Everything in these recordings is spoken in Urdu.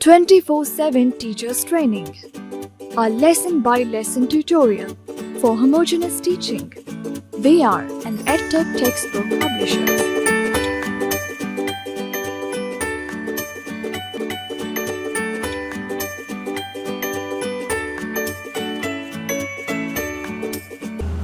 24/7 Teachers Training, a lesson-by-lesson tutorial for homogeneous teaching. We are an EdTech textbook publisher.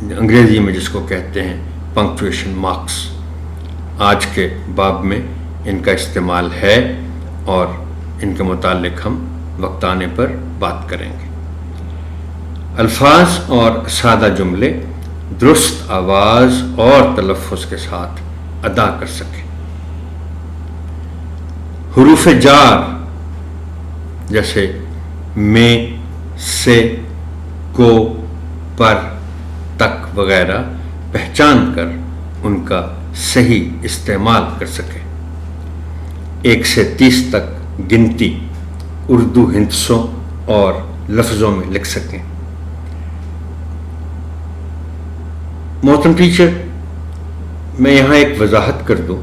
انگریزی میں جس کو کہتے ہیں پنکچویشن مارکس، آج کے باب میں ان کا استعمال ہے اور ان کے متعلق ہم وقت آنے پر بات کریں گے۔ الفاظ اور سادہ جملے درست آواز اور تلفظ کے ساتھ ادا کر سکیں۔ حروف جار جیسے میں، سے، کو، پر، تک وغیرہ پہچان کر ان کا صحیح استعمال کر سکیں۔ 1 سے 30 تک گنتی اردو ہندسوں اور لفظوں میں لکھ سکیں۔ محترم ٹیچر، میں یہاں ایک وضاحت کر دوں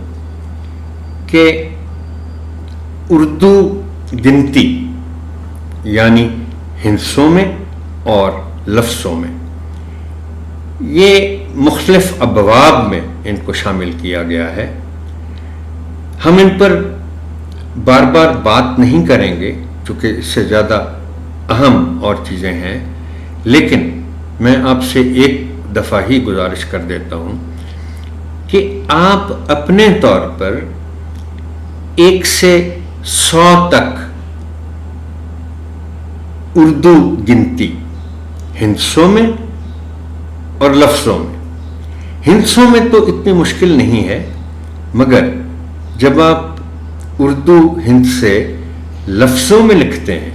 کہ اردو گنتی یعنی ہندسوں میں اور لفظوں میں یہ مختلف ابواب میں ان کو شامل کیا گیا ہے۔ ہم ان پر بار بار بات نہیں کریں گے چونکہ اس سے زیادہ اہم اور چیزیں ہیں، لیکن میں آپ سے ایک دفعہ ہی گزارش کر دیتا ہوں کہ آپ اپنے طور پر 1 سے 100 تک اردو گنتی ہندسوں میں اور لفظوں میں، ہندسوں میں تو اتنی مشکل نہیں ہے، مگر جب آپ اردو ہند سے لفظوں میں لکھتے ہیں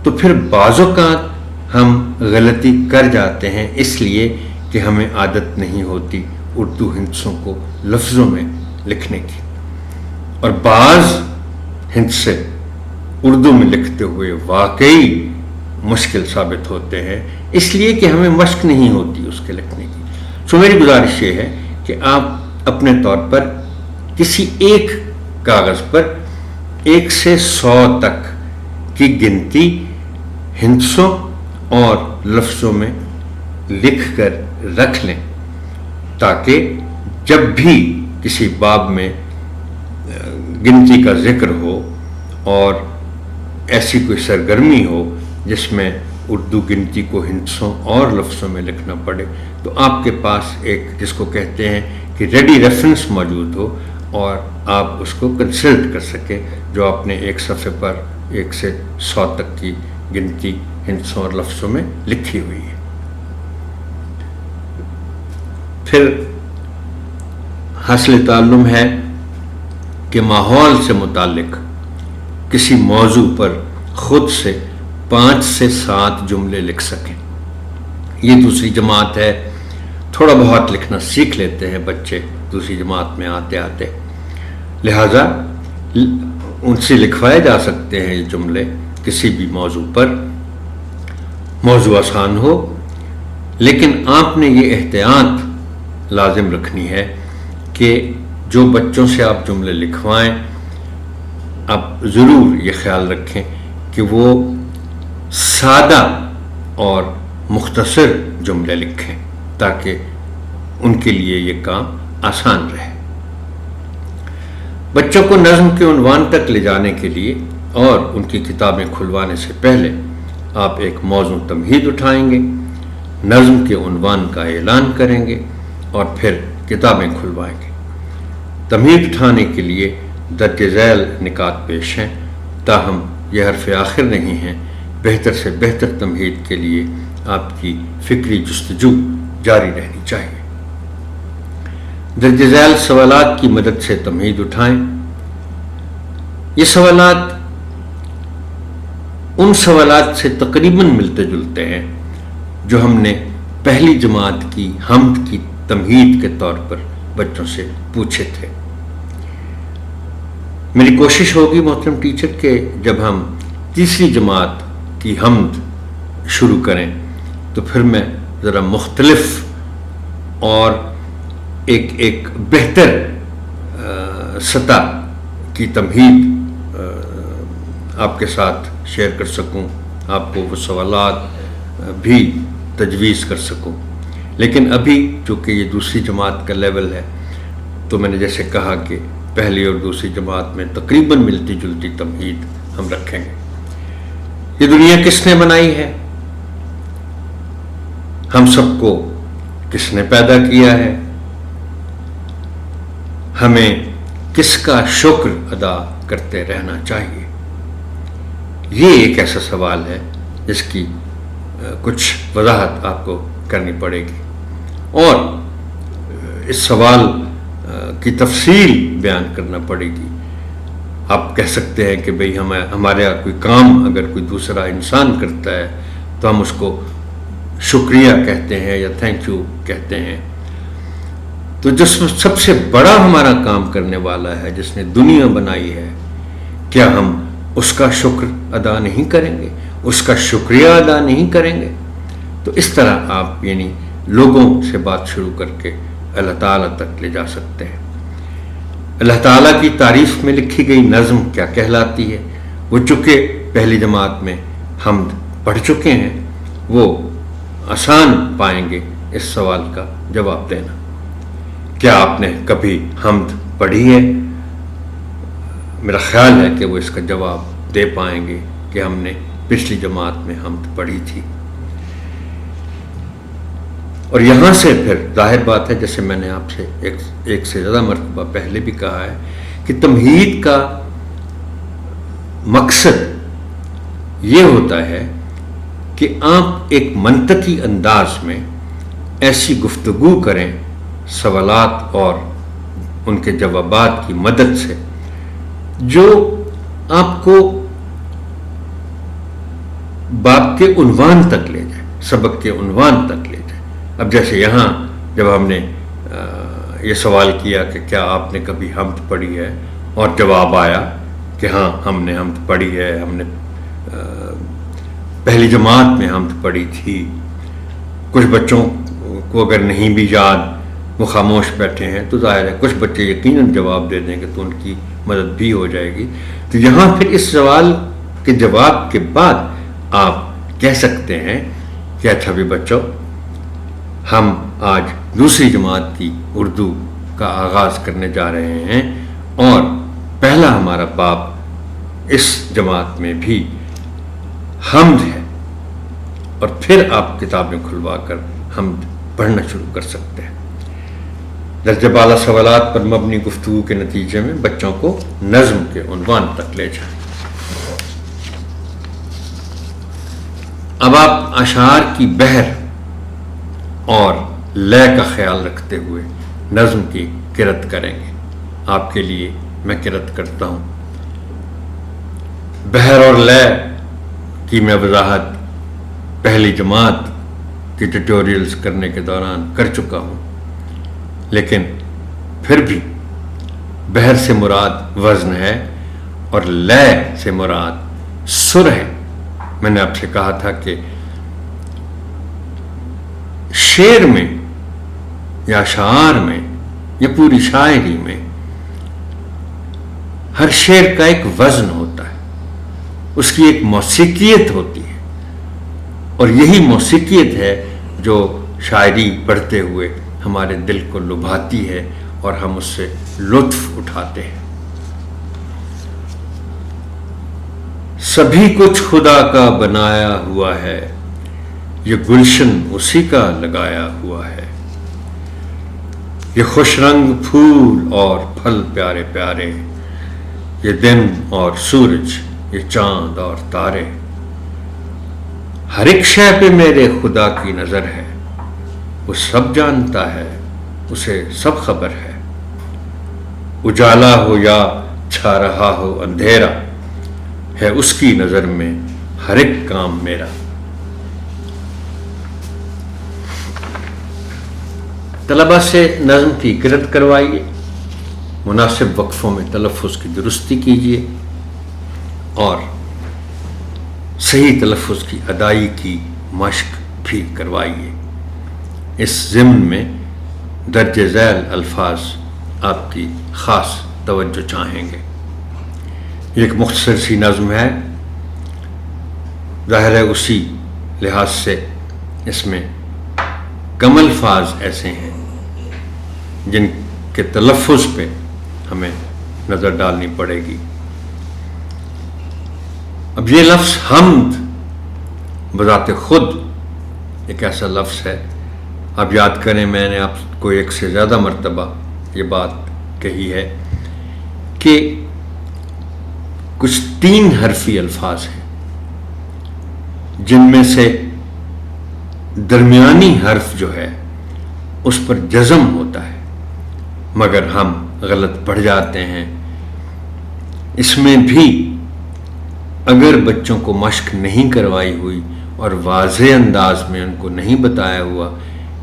تو پھر بعض اوقات ہم غلطی کر جاتے ہیں، اس لیے کہ ہمیں عادت نہیں ہوتی اردو ہندسوں کو لفظوں میں لکھنے کی، اور بعض ہند سے اردو میں لکھتے ہوئے واقعی مشکل ثابت ہوتے ہیں، اس لیے کہ ہمیں مشق نہیں ہوتی اس کے لکھنے کی۔ سو میری گزارش یہ ہے کہ آپ اپنے طور پر کسی ایک کاغذ پر 1 سے 100 تک کی گنتی ہندسوں اور لفظوں میں لکھ کر رکھ لیں، تاکہ جب بھی کسی باب میں گنتی کا ذکر ہو اور ایسی کوئی سرگرمی ہو جس میں اردو گنتی کو ہندسوں اور لفظوں میں لکھنا پڑے، تو آپ کے پاس ایک جس کو کہتے ہیں کہ ریڈی ریفرنس موجود ہو اور آپ اس کو کنسلٹ کر سکیں، جو آپ نے ایک صفحے پر 1 سے 100 تک کی گنتی ہندسوں اور لفظوں میں لکھی ہوئی ہے۔ پھر حاصل تعلم ہے کہ ماحول سے متعلق کسی موضوع پر خود سے 5 سے 7 جملے لکھ سکیں۔ یہ دوسری جماعت ہے، تھوڑا بہت لکھنا سیکھ لیتے ہیں بچے دوسری جماعت میں آتے آتے، لہٰذا ان سے لکھوائے جا سکتے ہیں یہ جملے کسی بھی موضوع پر، موضوع آسان ہو، لیکن آپ نے یہ احتیاط لازم رکھنی ہے کہ جو بچوں سے آپ جملے لکھوائیں، آپ ضرور یہ خیال رکھیں کہ وہ سادہ اور مختصر جملے لکھیں تاکہ ان کے لیے یہ کام آسان رہے۔ بچوں کو نظم کے عنوان تک لے جانے کے لیے اور ان کی کتابیں کھلوانے سے پہلے آپ ایک موضوع تمہید اٹھائیں گے، نظم کے عنوان کا اعلان کریں گے اور پھر کتابیں کھلوائیں گے۔ تمہید اٹھانے کے لیے درج ذیل نکات پیش ہیں، تاہم یہ حرف آخر نہیں ہیں۔ بہتر سے بہتر تمہید کے لیے آپ کی فکری جستجو جاری رہنی چاہیے۔ درج ذیل سوالات کی مدد سے تمہید اٹھائیں۔ یہ سوالات ان سوالات سے تقریباً ملتے جلتے ہیں جو ہم نے پہلی جماعت کی حمد کی تمہید کے طور پر بچوں سے پوچھے تھے۔ میری کوشش ہوگی محترم ٹیچر کہ جب ہم تیسری جماعت کی حمد شروع کریں تو پھر میں ذرا مختلف اور ایک بہتر سطح کی تمہید آپ کے ساتھ شیئر کر سکوں، آپ کو وہ سوالات بھی تجویز کر سکوں۔ لیکن ابھی چونکہ یہ دوسری جماعت کا لیول ہے تو میں نے جیسے کہا کہ پہلی اور دوسری جماعت میں تقریباً ملتی جلتی تمہید ہم رکھیں گے۔ یہ دنیا کس نے بنائی ہے؟ ہم سب کو کس نے پیدا کیا ہے، ہمیں کس کا شکر ادا کرتے رہنا چاہیے. یہ ایک ایسا سوال ہے جس کی کچھ وضاحت آپ کو کرنی پڑے گی، اور اس سوال کی تفصیل بیان کرنا پڑے گی. آپ کہہ سکتے ہیں کہ بھئی ہمارے یہاں کوئی کام اگر کوئی دوسرا انسان کرتا ہے تو ہم اس کو شکریہ کہتے ہیں یا تھینک یو کہتے ہیں. تو جو سب سے بڑا ہمارا کام کرنے والا ہے، جس نے دنیا بنائی ہے، کیا ہم اس کا شکر ادا نہیں کریں گے، اس کا شکریہ ادا نہیں کریں گے؟ تو اس طرح آپ یعنی لوگوں سے بات شروع کر کے اللہ تعالیٰ تک لے جا سکتے ہیں. اللہ تعالیٰ کی تعریف میں لکھی گئی نظم کیا کہلاتی ہے؟ وہ چونکہ پہلی جماعت میں حمد پڑھ چکے ہیں، وہ آسان پائیں گے اس سوال کا جواب دینا. کیا آپ نے کبھی حمد پڑھی ہے؟ میرا خیال ہے کہ وہ اس کا جواب دے پائیں گے کہ ہم نے پچھلی جماعت میں حمد پڑھی تھی. اور یہاں سے پھر ظاہر بات ہے، جیسے میں نے آپ سے ایک سے زیادہ مرتبہ پہلے بھی کہا ہے، کہ تمہید کا مقصد یہ ہوتا ہے کہ آپ ایک منطقی انداز میں ایسی گفتگو کریں سوالات اور ان کے جوابات کی مدد سے جو آپ کو بات کے عنوان تک لے جائے، سبق کے عنوان تک لے جائے. اب جیسے یہاں جب ہم نے یہ سوال کیا کہ کیا آپ نے کبھی حمد پڑھی ہے، اور جواب آیا کہ ہاں ہم نے حمد پڑھی ہے، ہم نے پہلی جماعت میں حمد پڑھی تھی. کچھ بچوں کو اگر نہیں بھی یاد، وہ خاموش بیٹھے ہیں، تو ظاہر ہے کچھ بچے یقیناً جواب دے دیں گے تو ان کی مدد بھی ہو جائے گی. تو یہاں پھر اس سوال کے جواب کے بعد آپ کہہ سکتے ہیں کہ اچھا بھی بچوں، ہم آج دوسری جماعت کی اردو کا آغاز کرنے جا رہے ہیں، اور پہلا ہمارا باب اس جماعت میں بھی حمد ہے. اور پھر آپ کتابیں کھلوا کر حمد پڑھنا شروع کر سکتے ہیں. درجہ بالا سوالات پر مبنی گفتگو کے نتیجے میں بچوں کو نظم کے عنوان تک لے جائیں. اب آپ اشعار کی بحر اور لے کا خیال رکھتے ہوئے نظم کی قرأت کریں گے. آپ کے لیے میں قرأت کرتا ہوں. بحر اور لے کی میں وضاحت پہلی جماعت کی ٹیوٹوریلز کرنے کے دوران کر چکا ہوں، لیکن پھر بھی بحر سے مراد وزن ہے اور لے سے مراد سر ہے. میں نے آپ سے کہا تھا کہ شعر میں یا اشعار میں یا پوری شاعری میں ہر شعر کا ایک وزن ہوتا ہے، اس کی ایک موسیقیت ہوتی ہے، اور یہی موسیقیت ہے جو شاعری پڑھتے ہوئے ہمارے دل کو لبھاتی ہے اور ہم اس سے لطف اٹھاتے ہیں. سبھی کچھ خدا کا بنایا ہوا ہے، یہ گلشن اسی کا لگایا ہوا ہے. یہ خوش رنگ پھول اور پھل پیارے پیارے، یہ دن اور سورج، یہ چاند اور تارے. ہر ایک شے پہ میرے خدا کی نظر ہے، وہ سب جانتا ہے، اسے سب خبر ہے. اجالا ہو یا چھا رہا ہو اندھیرا، ہے اس کی نظر میں ہر ایک کام میرا. طلبہ سے نظم کی قرأت کروائیے، مناسب وقفوں میں تلفظ کی درستی کیجیے اور صحیح تلفظ کی ادائی کی مشق بھی کروائیے. اس ضمن میں درج ذیل الفاظ آپ کی خاص توجہ چاہیں گے. یہ ایک مختصر سی نظم ہے، ظاہر ہے اسی لحاظ سے اس میں کم الفاظ ایسے ہیں جن کے تلفظ پہ ہمیں نظر ڈالنی پڑے گی. اب یہ لفظ حمد بذات خود ایک ایسا لفظ ہے آپ یاد کریں میں نے آپ کو ایک سے زیادہ مرتبہ یہ بات کہی ہے کہ کچھ 3 حرفی الفاظ ہیں جن میں سے درمیانی حرف جو ہے اس پر جزم ہوتا ہے، مگر ہم غلط پڑھ جاتے ہیں۔ اس میں بھی اگر بچوں کو مشق نہیں کروائی ہوئی اور واضح انداز میں ان کو نہیں بتایا ہوا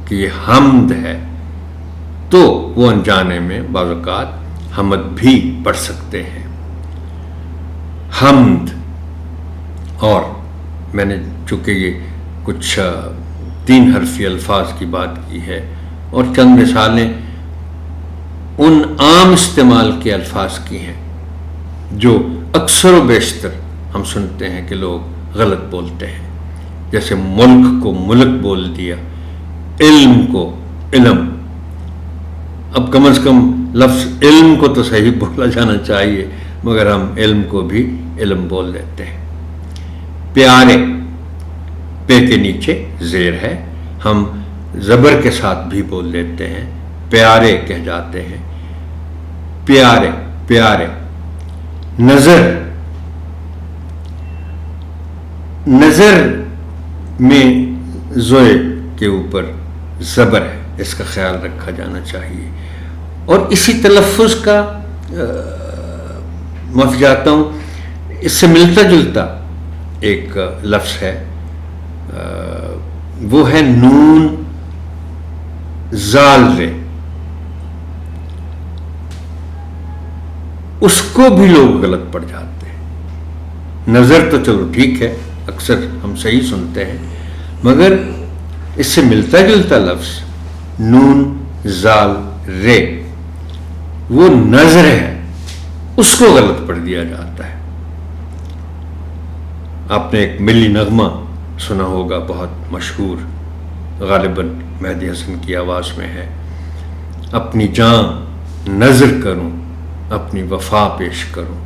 کہ یہ حمد ہے، تو وہ انجانے میں بعض اوقات حمد بھی پڑھ سکتے ہیں۔ حمد، اور میں نے چونکہ یہ کچھ 3 حرفی الفاظ کی بات کی ہے اور چند مثالیں ان عام استعمال کے الفاظ کی ہیں جو اکثر و بیشتر ہم سنتے ہیں کہ لوگ غلط بولتے ہیں، جیسے ملک کو ملک بول دیا، علم کو علم۔ اب کم از کم لفظ علم کو تو صحیح بولا جانا چاہیے، مگر ہم علم کو بھی علم بول دیتے ہیں۔ پیارے، پے کے نیچے زیر ہے، ہم زبر کے ساتھ بھی بول دیتے ہیں، پیارے کہہ جاتے ہیں، پیارے پیارے۔ نظر، نظر میں زوئے کے اوپر زبر ہے، اس کا خیال رکھا جانا چاہیے۔ اور اسی تلفظ کا معاف جاتا ہوں، اس سے ملتا جلتا ایک لفظ ہے، وہ ہے نون زال رے۔ اس کو بھی لوگ غلط پڑھ جاتے ہیں۔ نظر تو چلو ٹھیک ہے، اکثر ہم صحیح سنتے ہیں، مگر اس سے ملتا جلتا لفظ نون زال رے، وہ نظر ہے، اس کو غلط پڑھ دیا جاتا ہے۔ آپ نے ایک ملی نغمہ سنا ہوگا، بہت مشہور، غالباً مہدی حسن کی آواز میں ہے، اپنی جان نظر کروں، اپنی وفا پیش کروں،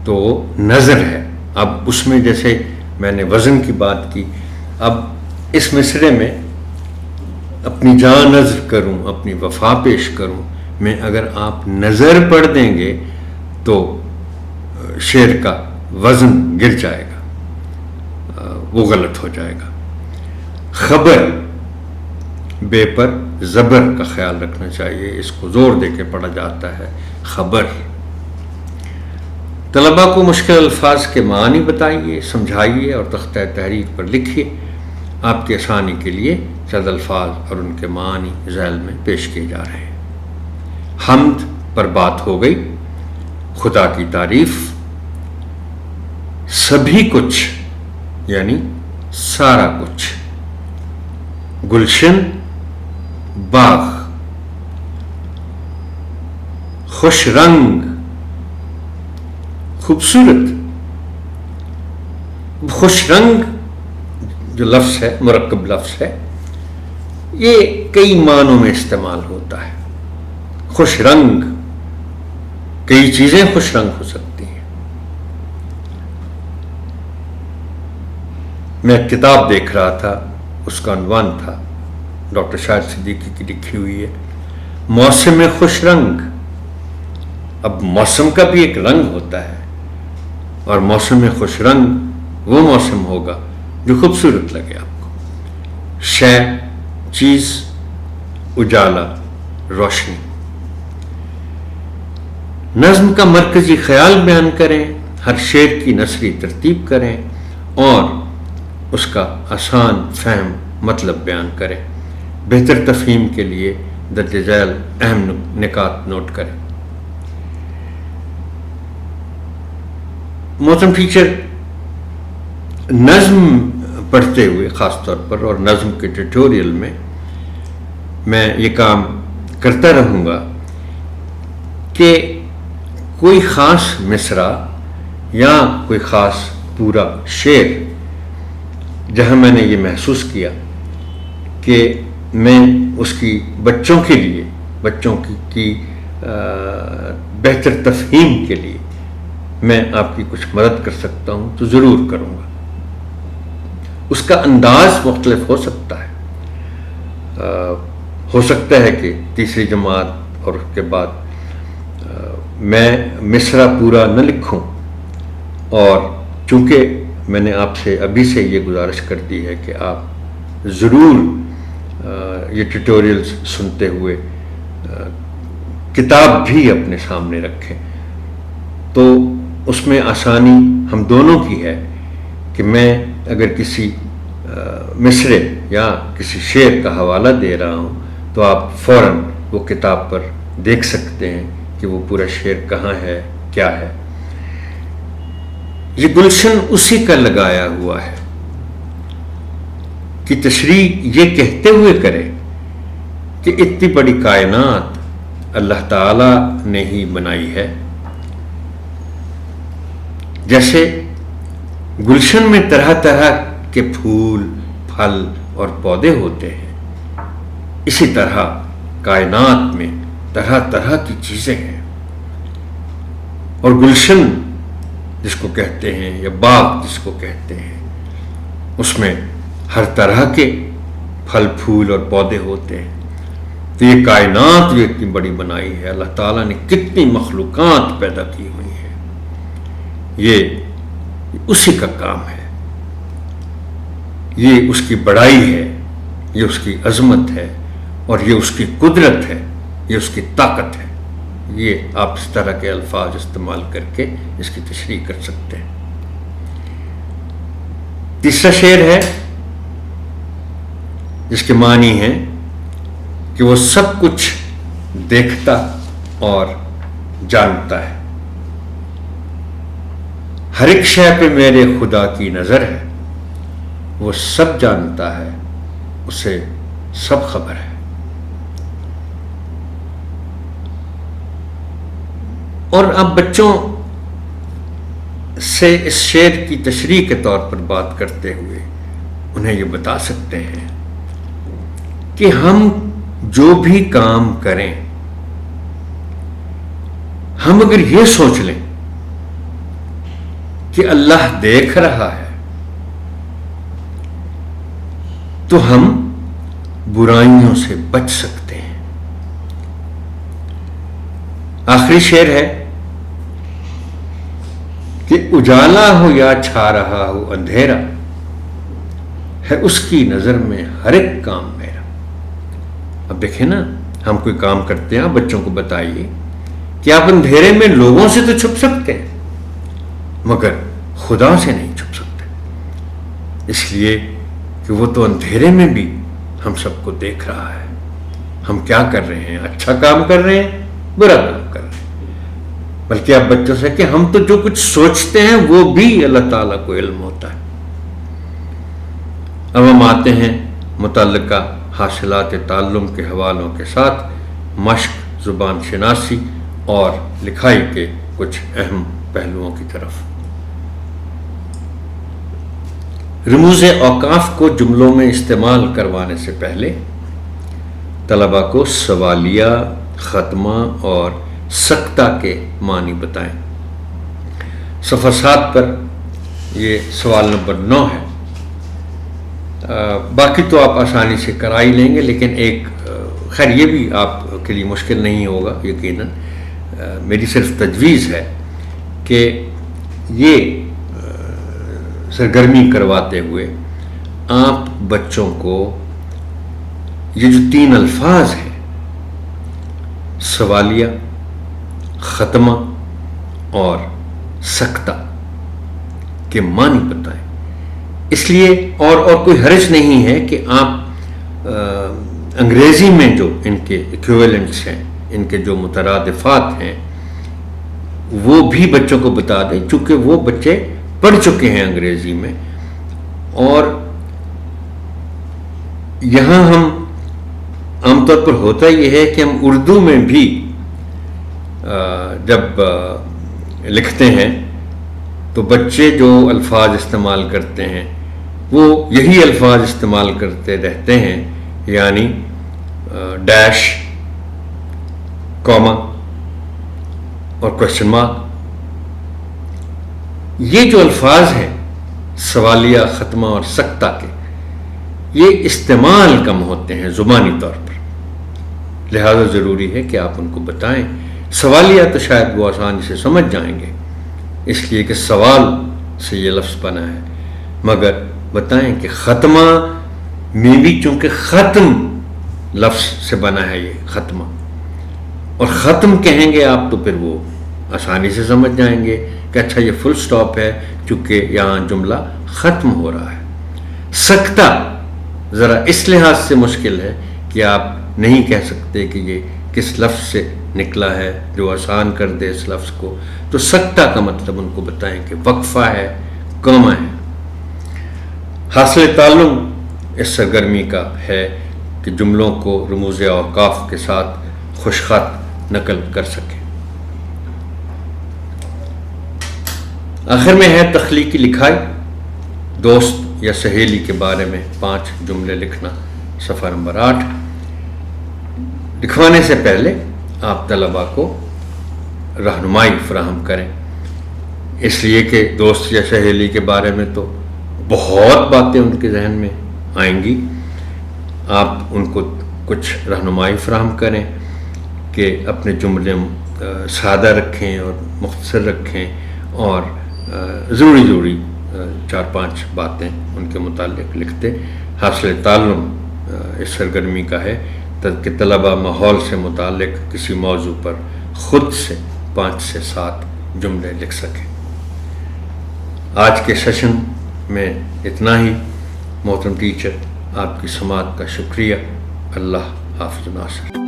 تو نظر ہے۔ اب اس میں جیسے میں نے وزن کی بات کی، اب اس مصرعے میں اپنی جان نظر کروں، اپنی وفا پیش کروں میں اگر آپ نظر پڑھ دیں گے تو شعر کا وزن گر جائے گا، وہ غلط ہو جائے گا۔ خبر، بے پر زبر کا خیال رکھنا چاہیے، اس کو زور دے کے پڑھا جاتا ہے، خبر۔ طلباء کو مشکل الفاظ کے معنی بتائیے، سمجھائیے اور تختہ تحریر پر لکھیے۔ آپ کی آسانی کے لیے چند الفاظ اور ان کے معنی ذیل میں پیش کیے جا رہے ہیں۔ حمد پر بات ہو گئی، خدا کی تعریف، سبھی کچھ یعنی سارا کچھ، گلشن باغ، خوش رنگ خوبصورت۔ خوش رنگ جو لفظ ہے، مرکب لفظ ہے، یہ کئی معنوں میں استعمال ہوتا ہے۔ خوش رنگ، کئی چیزیں خوش رنگ ہو سکتی ہیں۔ میں ایک کتاب دیکھ رہا تھا، اس کا عنوان تھا، ڈاکٹر شاہد صدیقی کی لکھی ہوئی ہے، موسم خوش رنگ۔ اب موسم کا بھی ایک رنگ ہوتا ہے، اور موسم خوش رنگ وہ موسم ہوگا جو خوبصورت لگے آپ کو۔ شے، چیز، اجالا، روشنی۔ نظم کا مرکزی خیال بیان کریں، ہر شعر کی نثری ترتیب کریں اور اس کا آسان فہم مطلب بیان کریں۔ بہتر تفہیم کے لیے درج ذیل اہم نکات نوٹ کریں۔ محترم ٹیچر، نظم پڑھتے ہوئے خاص طور پر اور نظم کے ٹیوٹوریل میں یہ کام کرتا رہوں گا کہ کوئی خاص مصرع یا کوئی خاص پورا شعر جہاں میں نے یہ محسوس کیا کہ میں اس کی بچوں کے لیے، بچوں کی بہتر تفہیم کے لیے میں آپ کی کچھ مدد کر سکتا ہوں تو ضرور کروں گا۔ اس کا انداز مختلف ہو سکتا ہے، ہو سکتا ہے کہ تیسری جماعت اور اس کے بعد میں مصرع پورا نہ لکھوں، اور چونکہ میں نے آپ سے ابھی سے یہ گزارش کر دی ہے کہ آپ ضرور یہ ٹیوٹوریلز سنتے ہوئے کتاب بھی اپنے سامنے رکھیں، تو اس میں آسانی ہم دونوں کی ہے کہ میں اگر کسی مصرع یا کسی شعر کا حوالہ دے رہا ہوں تو آپ فوراً وہ کتاب پر دیکھ سکتے ہیں کہ وہ پورا شعر کہاں ہے، کیا ہے۔ یہ گلشن اسی کا لگایا ہوا ہے کہ تشریح یہ کہتے ہوئے کرے کہ اتنی بڑی کائنات اللہ تعالیٰ نے ہی بنائی ہے۔ جیسے گلشن میں طرح طرح کے پھول، پھل اور پودے ہوتے ہیں، اسی طرح کائنات میں طرح طرح کی چیزیں ہیں، اور گلشن جس کو کہتے ہیں یا باغ جس کو کہتے ہیں، اس میں ہر طرح کے پھل پھول اور پودے ہوتے ہیں۔ تو یہ کائنات جو اتنی بڑی بنائی ہے، اللہ تعالیٰ نے کتنی مخلوقات پیدا کی ہوئی ہیں، یہ اسی کا کام ہے، یہ اس کی بڑائی ہے، یہ اس کی عظمت ہے، اور یہ اس کی قدرت ہے، یہ اس کی طاقت ہے۔ یہ آپ اس طرح کے الفاظ استعمال کر کے اس کی تشریح کر سکتے ہیں۔ تیسرا شعر ہے جس کے معنی ہے کہ وہ سب کچھ دیکھتا اور جانتا ہے، ہر ایک شے پہ میرے خدا کی نظر ہے، وہ سب جانتا ہے، اسے سب خبر ہے۔ اور اب بچوں سے اس شعر کی تشریح کے طور پر بات کرتے ہوئے انہیں یہ بتا سکتے ہیں کہ ہم جو بھی کام کریں، ہم اگر یہ سوچ لیں کہ اللہ دیکھ رہا ہے تو ہم برائیوں سے بچ سکتے ہیں۔ آخری شعر ہے کہ اجالا ہو یا چھا رہا ہو اندھیرا، ہے اس کی نظر میں ہر ایک کام میرا۔ اب دیکھیں نا، ہم کوئی کام کرتے ہیں، آپ بچوں کو بتائیے کہ آپ اندھیرے میں لوگوں سے تو چھپ سکتے ہیں مگر خدا سے نہیں چھپ سکتے، اس لیے کہ وہ تو اندھیرے میں بھی ہم سب کو دیکھ رہا ہے، ہم کیا کر رہے ہیں، اچھا کام کر رہے ہیں، برا کام کر رہے ہیں۔ بلکہ آپ بچوں سے کہ ہم تو جو کچھ سوچتے ہیں وہ بھی اللہ تعالیٰ کو علم ہوتا ہے۔ اب ہم آتے ہیں متعلقہ حاصلات تعلم کے حوالوں کے ساتھ مشق، زبان شناسی اور لکھائی کے کچھ اہم پہلوؤں کی طرف۔ رموز اوقاف کو جملوں میں استعمال کروانے سے پہلے طلباء کو سوالیہ، ختمہ اور سکتہ کے معنی بتائیں۔ صفحہ 7 پر یہ سوال نمبر 9 ہے۔ باقی تو آپ آسانی سے کرا ہی لیں گے، لیکن ایک خیر یہ بھی آپ کے لیے مشکل نہیں ہوگا یقیناً، میری صرف تجویز ہے کہ یہ سرگرمی کرواتے ہوئے آپ بچوں کو یہ جو 3 الفاظ ہیں، سوالیہ، ختمہ اور سکتہ کے معنی بتائیں۔ اس لیے اور کوئی حرج نہیں ہے کہ آپ انگریزی میں جو ان کے ایکویولنٹس ہیں، ان کے جو مترادفات ہیں، وہ بھی بچوں کو بتا دیں، چونکہ وہ بچے پڑھ چکے ہیں انگریزی میں۔ اور یہاں ہم عام طور پر ہوتا یہ ہے کہ ہم اردو میں بھی جب لکھتے ہیں تو بچے جو الفاظ استعمال کرتے ہیں وہ یہی الفاظ استعمال کرتے رہتے ہیں، یعنی ڈیش، کوما اور کوشچن مارک۔ یہ جو الفاظ ہیں سوالیہ، ختمہ اور سکتہ کے، یہ استعمال کم ہوتے ہیں زبانی طور پر، لہذا ضروری ہے کہ آپ ان کو بتائیں۔ سوالیہ تو شاید وہ آسانی سے سمجھ جائیں گے، اس لیے کہ سوال سے یہ لفظ بنا ہے، مگر بتائیں کہ ختمہ میں بھی چونکہ ختم لفظ سے بنا ہے، یہ ختمہ، اور ختم کہیں گے آپ تو پھر وہ آسانی سے سمجھ جائیں گے کہ اچھا یہ فل سٹاپ ہے، چونکہ یہاں جملہ ختم ہو رہا ہے۔ سکتہ ذرا اس لحاظ سے مشکل ہے کہ آپ نہیں کہہ سکتے کہ یہ کس لفظ سے نکلا ہے جو آسان کر دے اس لفظ کو، تو سکتہ کا مطلب ان کو بتائیں کہ وقفہ ہے، کامہ ہے۔ حاصل تعلم اس سرگرمی کا ہے کہ جملوں کو رموز اوقاف کے ساتھ خوشخط نقل کر سکیں۔ آخر میں ہے تخلیقی لکھائی، دوست یا سہیلی کے بارے میں 5 جملے لکھنا، صفحہ نمبر 8۔ لکھوانے سے پہلے آپ طلباء کو رہنمائی فراہم کریں، اس لیے کہ دوست یا سہیلی کے بارے میں تو بہت باتیں ان کے ذہن میں آئیں گی۔ آپ ان کو کچھ رہنمائی فراہم کریں کہ اپنے جملے سادہ رکھیں اور مختصر رکھیں، اور ضروری 4-5 باتیں ان کے متعلق لکھتے۔ حاصل تعلم اس سرگرمی کا ہے کہ طلباء ماحول سے متعلق کسی موضوع پر خود سے 5 سے 7 جملے لکھ سکیں۔ آج کے سیشن میں اتنا ہی۔ محترم ٹیچر، آپ کی سماعت کا شکریہ۔ اللہ حافظ ناصر۔